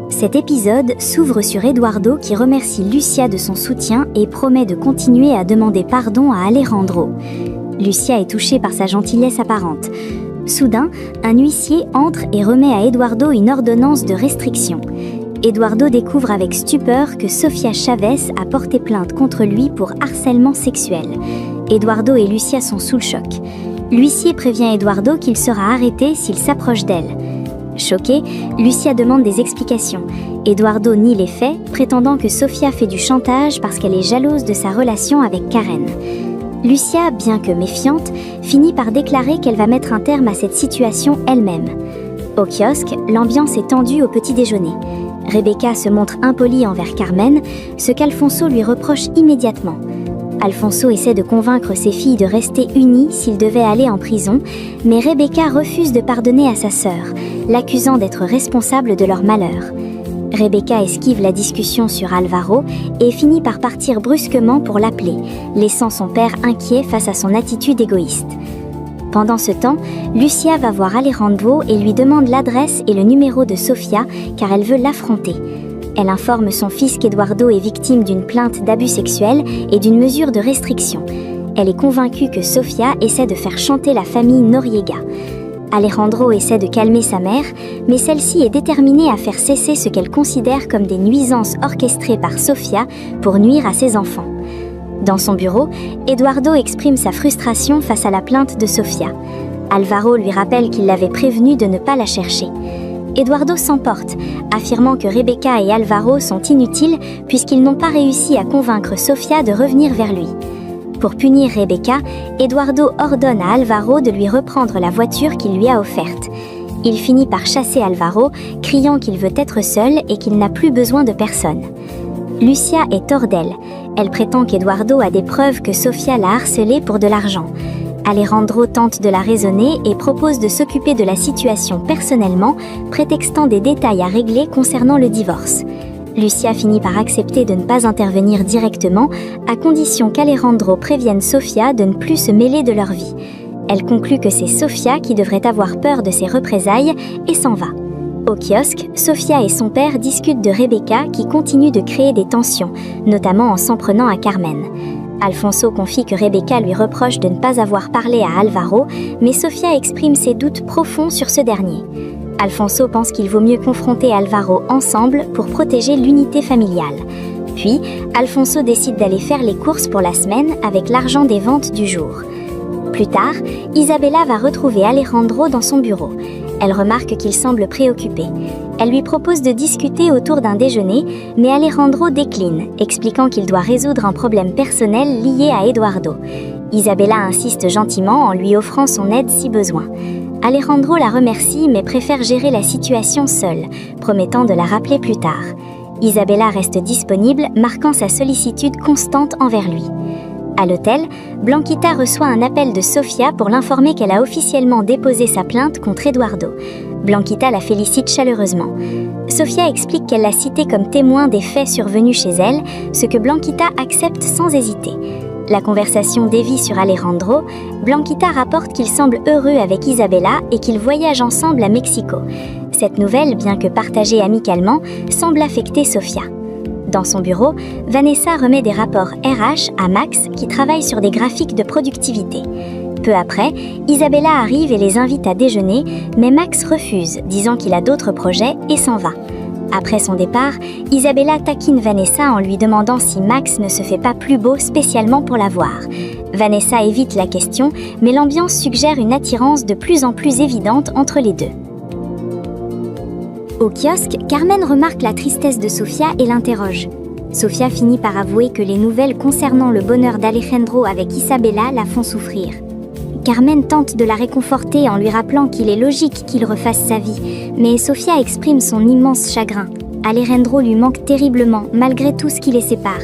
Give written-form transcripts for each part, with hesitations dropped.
Cet épisode s'ouvre sur Eduardo qui remercie Lucia de son soutien et promet de continuer à demander pardon à Alejandro. Lucia est touchée par sa gentillesse apparente. Soudain, un huissier entre et remet à Eduardo une ordonnance de restriction. Eduardo découvre avec stupeur que Sofia Chavez a porté plainte contre lui pour harcèlement sexuel. Eduardo et Lucia sont sous le choc. L'huissier prévient Eduardo qu'il sera arrêté s'il s'approche d'elle. Choquée, Lucia demande des explications. Eduardo nie les faits, prétendant que Sofia fait du chantage parce qu'elle est jalouse de sa relation avec Karen. Lucia, bien que méfiante, finit par déclarer qu'elle va mettre un terme à cette situation elle-même. Au kiosque, l'ambiance est tendue au petit déjeuner. Rebecca se montre impolie envers Carmen, ce qu'Alfonso lui reproche immédiatement. Alfonso essaie de convaincre ses filles de rester unies s'il devait aller en prison, mais Rebecca refuse de pardonner à sa sœur, l'accusant d'être responsable de leur malheur. Rebecca esquive la discussion sur Alvaro et finit par partir brusquement pour l'appeler, laissant son père inquiet face à son attitude égoïste. Pendant ce temps, Lucia va voir Alejandro et lui demande l'adresse et le numéro de Sofia car elle veut l'affronter. Elle informe son fils qu'Eduardo est victime d'une plainte d'abus sexuel et d'une mesure de restriction. Elle est convaincue que Sofia essaie de faire chanter la famille Noriega. Alejandro essaie de calmer sa mère, mais celle-ci est déterminée à faire cesser ce qu'elle considère comme des nuisances orchestrées par Sofia pour nuire à ses enfants. Dans son bureau, Eduardo exprime sa frustration face à la plainte de Sofia. Alvaro lui rappelle qu'il l'avait prévenue de ne pas la chercher. Eduardo s'emporte, affirmant que Rebecca et Alvaro sont inutiles puisqu'ils n'ont pas réussi à convaincre Sofia de revenir vers lui. Pour punir Rebecca, Eduardo ordonne à Alvaro de lui reprendre la voiture qu'il lui a offerte. Il finit par chasser Alvaro, criant qu'il veut être seul et qu'il n'a plus besoin de personne. Lucia est hors d'elle. Elle prétend qu'Eduardo a des preuves que Sofia l'a harcelé pour de l'argent. Alejandro tente de la raisonner et propose de s'occuper de la situation personnellement, prétextant des détails à régler concernant le divorce. Lucia finit par accepter de ne pas intervenir directement, à condition qu'Alejandro prévienne Sofia de ne plus se mêler de leur vie. Elle conclut que c'est Sofia qui devrait avoir peur de ses représailles et s'en va. Au kiosque, Sofia et son père discutent de Rebecca qui continue de créer des tensions, notamment en s'en prenant à Carmen. Alfonso confie que Rebecca lui reproche de ne pas avoir parlé à Alvaro, mais Sofia exprime ses doutes profonds sur ce dernier. Alfonso pense qu'il vaut mieux confronter Alvaro ensemble pour protéger l'unité familiale. Puis, Alfonso décide d'aller faire les courses pour la semaine avec l'argent des ventes du jour. Plus tard, Isabella va retrouver Alejandro dans son bureau. Elle remarque qu'il semble préoccupé. Elle lui propose de discuter autour d'un déjeuner, mais Alejandro décline, expliquant qu'il doit résoudre un problème personnel lié à Eduardo. Isabella insiste gentiment en lui offrant son aide si besoin. Alejandro la remercie mais préfère gérer la situation seule, promettant de la rappeler plus tard. Isabella reste disponible, marquant sa sollicitude constante envers lui. À l'hôtel, Blanquita reçoit un appel de Sofia pour l'informer qu'elle a officiellement déposé sa plainte contre Eduardo. Blanquita la félicite chaleureusement. Sofia explique qu'elle l'a cité comme témoin des faits survenus chez elle, ce que Blanquita accepte sans hésiter. La conversation dévie sur Alejandro. Blanquita rapporte qu'il semble heureux avec Isabella et qu'ils voyagent ensemble à Mexico. Cette nouvelle, bien que partagée amicalement, semble affecter Sofia. Dans son bureau, Vanessa remet des rapports RH à Max qui travaille sur des graphiques de productivité. Peu après, Isabella arrive et les invite à déjeuner, mais Max refuse, disant qu'il a d'autres projets et s'en va. Après son départ, Isabella taquine Vanessa en lui demandant si Max ne se fait pas plus beau spécialement pour la voir. Vanessa évite la question, mais l'ambiance suggère une attirance de plus en plus évidente entre les deux. Au kiosque, Carmen remarque la tristesse de Sofia et l'interroge. Sofia finit par avouer que les nouvelles concernant le bonheur d'Alejandro avec Isabella la font souffrir. Carmen tente de la réconforter en lui rappelant qu'il est logique qu'il refasse sa vie, mais Sofia exprime son immense chagrin. Alejandro lui manque terriblement, malgré tout ce qui les sépare.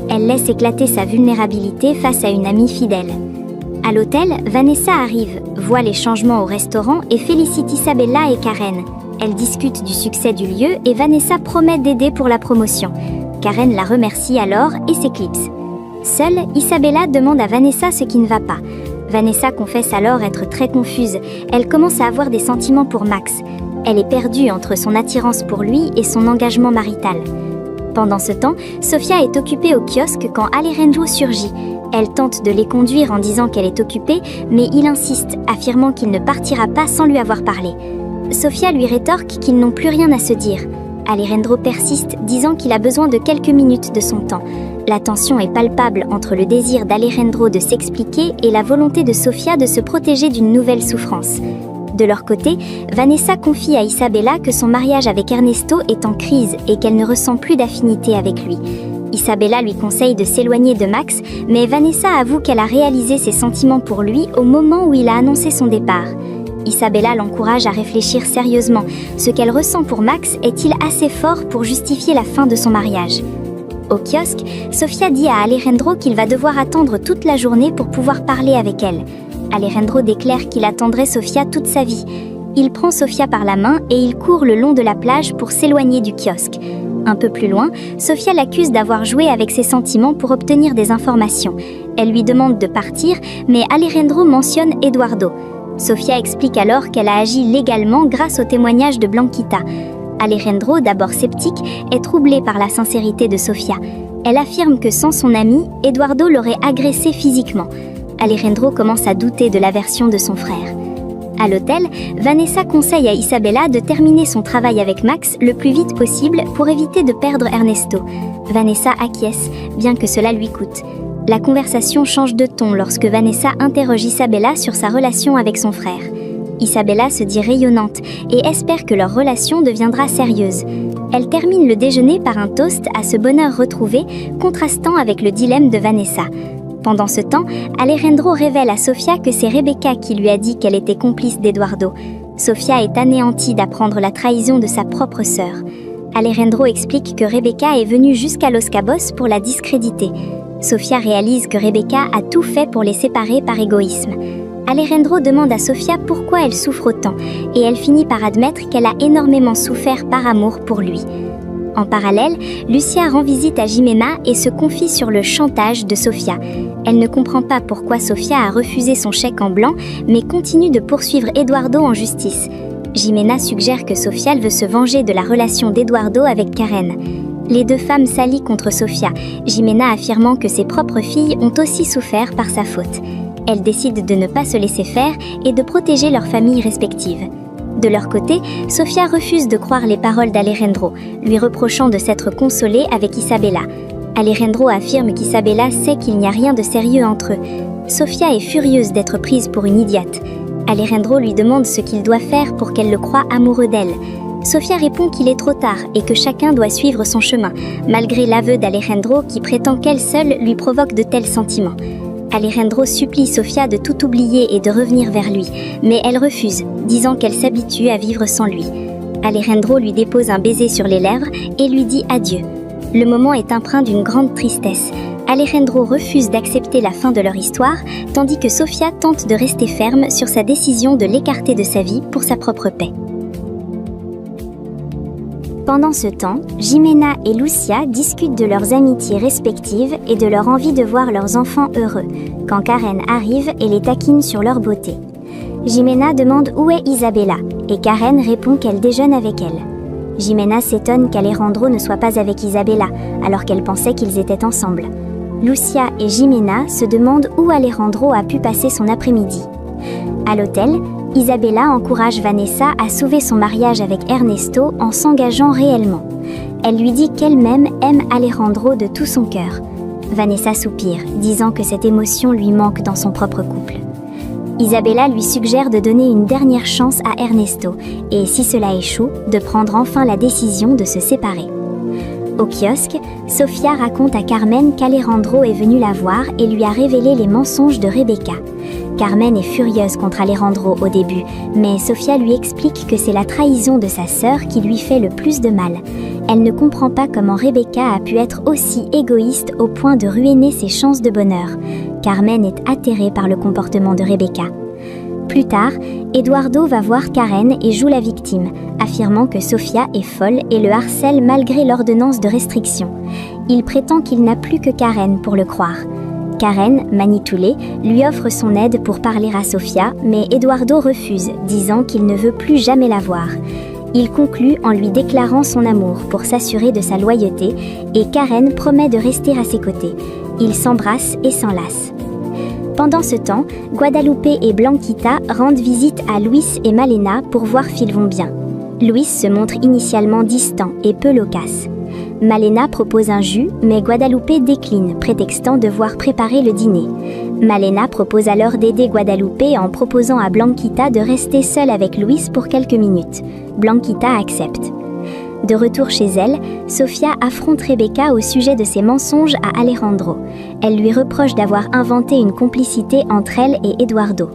Elle laisse éclater sa vulnérabilité face à une amie fidèle. À l'hôtel, Vanessa arrive, voit les changements au restaurant et félicite Isabella et Karen. Elles discutent du succès du lieu et Vanessa promet d'aider pour la promotion. Karen la remercie alors et s'éclipse. Seule, Isabella demande à Vanessa ce qui ne va pas. Vanessa confesse alors être très confuse. Elle commence à avoir des sentiments pour Max. Elle est perdue entre son attirance pour lui et son engagement marital. Pendant ce temps, Sofia est occupée au kiosque quand Alejandro surgit. Elle tente de les conduire en disant qu'elle est occupée, mais il insiste, affirmant qu'il ne partira pas sans lui avoir parlé. Sofia lui rétorque qu'ils n'ont plus rien à se dire. Alejandro persiste, disant qu'il a besoin de quelques minutes de son temps. La tension est palpable entre le désir d'Alejandro de s'expliquer et la volonté de Sofia de se protéger d'une nouvelle souffrance. De leur côté, Vanessa confie à Isabella que son mariage avec Ernesto est en crise et qu'elle ne ressent plus d'affinité avec lui. Isabella lui conseille de s'éloigner de Max, mais Vanessa avoue qu'elle a réalisé ses sentiments pour lui au moment où il a annoncé son départ. Isabella l'encourage à réfléchir sérieusement. Ce qu'elle ressent pour Max est-il assez fort pour justifier la fin de son mariage ? Au kiosque, Sofia dit à Alejandro qu'il va devoir attendre toute la journée pour pouvoir parler avec elle. Alejandro déclare qu'il attendrait Sofia toute sa vie. Il prend Sofia par la main et il court le long de la plage pour s'éloigner du kiosque. Un peu plus loin, Sofia l'accuse d'avoir joué avec ses sentiments pour obtenir des informations. Elle lui demande de partir, mais Alejandro mentionne Eduardo. Sofia explique alors qu'elle a agi légalement grâce au témoignage de Blanquita. Alejandro, d'abord sceptique, est troublé par la sincérité de Sofia. Elle affirme que sans son ami, Eduardo l'aurait agressée physiquement. Alejandro commence à douter de la version de son frère. À l'hôtel, Vanessa conseille à Isabella de terminer son travail avec Max le plus vite possible pour éviter de perdre Ernesto. Vanessa acquiesce, bien que cela lui coûte. La conversation change de ton lorsque Vanessa interroge Isabella sur sa relation avec son frère. Isabella se dit rayonnante et espère que leur relation deviendra sérieuse. Elle termine le déjeuner par un toast à ce bonheur retrouvé, contrastant avec le dilemme de Vanessa. Pendant ce temps, Alejandro révèle à Sofia que c'est Rebecca qui lui a dit qu'elle était complice d'Eduardo. Sofia est anéantie d'apprendre la trahison de sa propre sœur. Alejandro explique que Rebecca est venue jusqu'à Los Cabos pour la discréditer. Sofia réalise que Rebecca a tout fait pour les séparer par égoïsme. Alejandro demande à Sofia pourquoi elle souffre autant, et elle finit par admettre qu'elle a énormément souffert par amour pour lui. En parallèle, Lucia rend visite à Jimena et se confie sur le chantage de Sofia. Elle ne comprend pas pourquoi Sofia a refusé son chèque en blanc, mais continue de poursuivre Eduardo en justice. Jimena suggère que Sofia veut se venger de la relation d'Eduardo avec Karen. Les deux femmes s'allient contre Sofia, Jimena affirmant que ses propres filles ont aussi souffert par sa faute. Elles décident de ne pas se laisser faire et de protéger leurs familles respectives. De leur côté, Sofia refuse de croire les paroles d'Alejandro, lui reprochant de s'être consolée avec Isabella. Alejandro affirme qu'Isabella sait qu'il n'y a rien de sérieux entre eux. Sofia est furieuse d'être prise pour une idiote. Alejandro lui demande ce qu'il doit faire pour qu'elle le croie amoureux d'elle. Sofia répond qu'il est trop tard et que chacun doit suivre son chemin, malgré l'aveu d'Alejandro qui prétend qu'elle seule lui provoque de tels sentiments. Alejandro supplie Sofia de tout oublier et de revenir vers lui, mais elle refuse, disant qu'elle s'habitue à vivre sans lui. Alejandro lui dépose un baiser sur les lèvres et lui dit adieu. Le moment est empreint d'une grande tristesse. Alejandro refuse d'accepter la fin de leur histoire, tandis que Sofia tente de rester ferme sur sa décision de l'écarter de sa vie pour sa propre paix. Pendant ce temps, Jimena et Lucia discutent de leurs amitiés respectives et de leur envie de voir leurs enfants heureux, quand Karen arrive et les taquine sur leur beauté. Jimena demande où est Isabella, et Karen répond qu'elle déjeune avec elle. Jimena s'étonne qu'Alejandro ne soit pas avec Isabella, alors qu'elle pensait qu'ils étaient ensemble. Lucia et Jimena se demandent où Alejandro a pu passer son après-midi. À l'hôtel, Isabella encourage Vanessa à sauver son mariage avec Ernesto en s'engageant réellement. Elle lui dit qu'elle-même aime Alejandro de tout son cœur. Vanessa soupire, disant que cette émotion lui manque dans son propre couple. Isabella lui suggère de donner une dernière chance à Ernesto et, si cela échoue, de prendre enfin la décision de se séparer. Au kiosque, Sofia raconte à Carmen qu'Alejandro est venu la voir et lui a révélé les mensonges de Rebecca. Carmen est furieuse contre Alejandro au début, mais Sofia lui explique que c'est la trahison de sa sœur qui lui fait le plus de mal. Elle ne comprend pas comment Rebecca a pu être aussi égoïste au point de ruiner ses chances de bonheur. Carmen est atterrée par le comportement de Rebecca. Plus tard, Eduardo va voir Karen et joue la victime, affirmant que Sofia est folle et le harcèle malgré l'ordonnance de restriction. Il prétend qu'il n'a plus que Karen pour le croire. Karen, manitoulée, lui offre son aide pour parler à Sofia, mais Eduardo refuse, disant qu'il ne veut plus jamais la voir. Il conclut en lui déclarant son amour pour s'assurer de sa loyauté et Karen promet de rester à ses côtés. Ils s'embrassent et s'enlacent. Pendant ce temps, Guadalupe et Blanquita rendent visite à Luis et Malena pour voir s'ils vont bien. Luis se montre initialement distant et peu loquace. Malena propose un jus, mais Guadalupe décline, prétextant devoir préparer le dîner. Malena propose alors d'aider Guadalupe en proposant à Blanquita de rester seule avec Luis pour quelques minutes. Blanquita accepte. De retour chez elle, Sofia affronte Rebecca au sujet de ses mensonges à Alejandro. Elle lui reproche d'avoir inventé une complicité entre elle et Eduardo.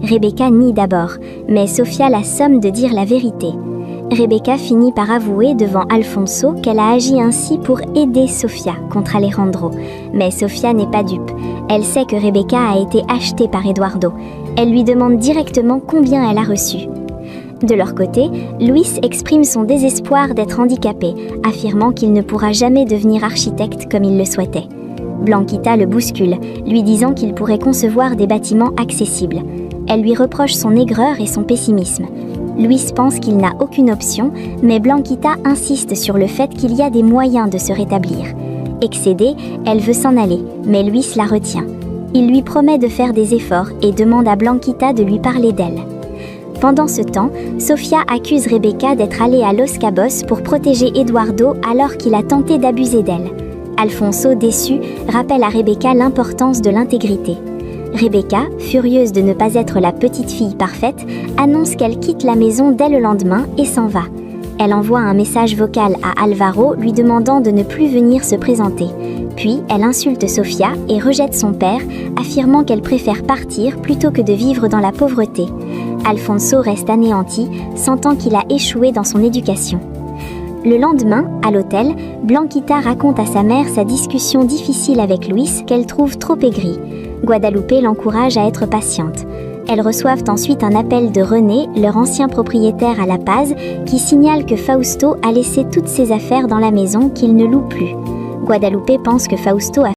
Rebecca nie d'abord, mais Sofia la somme de dire la vérité. Rebecca finit par avouer devant Alfonso qu'elle a agi ainsi pour aider Sofia contre Alejandro. Mais Sofia n'est pas dupe. Elle sait que Rebecca a été achetée par Eduardo. Elle lui demande directement combien elle a reçu. De leur côté, Luis exprime son désespoir d'être handicapé, affirmant qu'il ne pourra jamais devenir architecte comme il le souhaitait. Blanquita le bouscule, lui disant qu'il pourrait concevoir des bâtiments accessibles. Elle lui reproche son aigreur et son pessimisme. Luis pense qu'il n'a aucune option, mais Blanquita insiste sur le fait qu'il y a des moyens de se rétablir. Excédée, elle veut s'en aller, mais Luis la retient. Il lui promet de faire des efforts et demande à Blanquita de lui parler d'elle. Pendant ce temps, Sofia accuse Rebecca d'être allée à Los Cabos pour protéger Eduardo alors qu'il a tenté d'abuser d'elle. Alfonso, déçu, rappelle à Rebecca l'importance de l'intégrité. Rebecca, furieuse de ne pas être la petite fille parfaite, annonce qu'elle quitte la maison dès le lendemain et s'en va. Elle envoie un message vocal à Alvaro lui demandant de ne plus venir se présenter. Puis, elle insulte Sofia et rejette son père, affirmant qu'elle préfère partir plutôt que de vivre dans la pauvreté. Alfonso reste anéanti, sentant qu'il a échoué dans son éducation. Le lendemain, à l'hôtel, Blanquita raconte à sa mère sa discussion difficile avec Luis qu'elle trouve trop aigrie. Guadalupe l'encourage à être patiente. Elles reçoivent ensuite un appel de René, leur ancien propriétaire à La Paz, qui signale que Fausto a laissé toutes ses affaires dans la maison qu'il ne loue plus. Guadalupe pense que Fausto a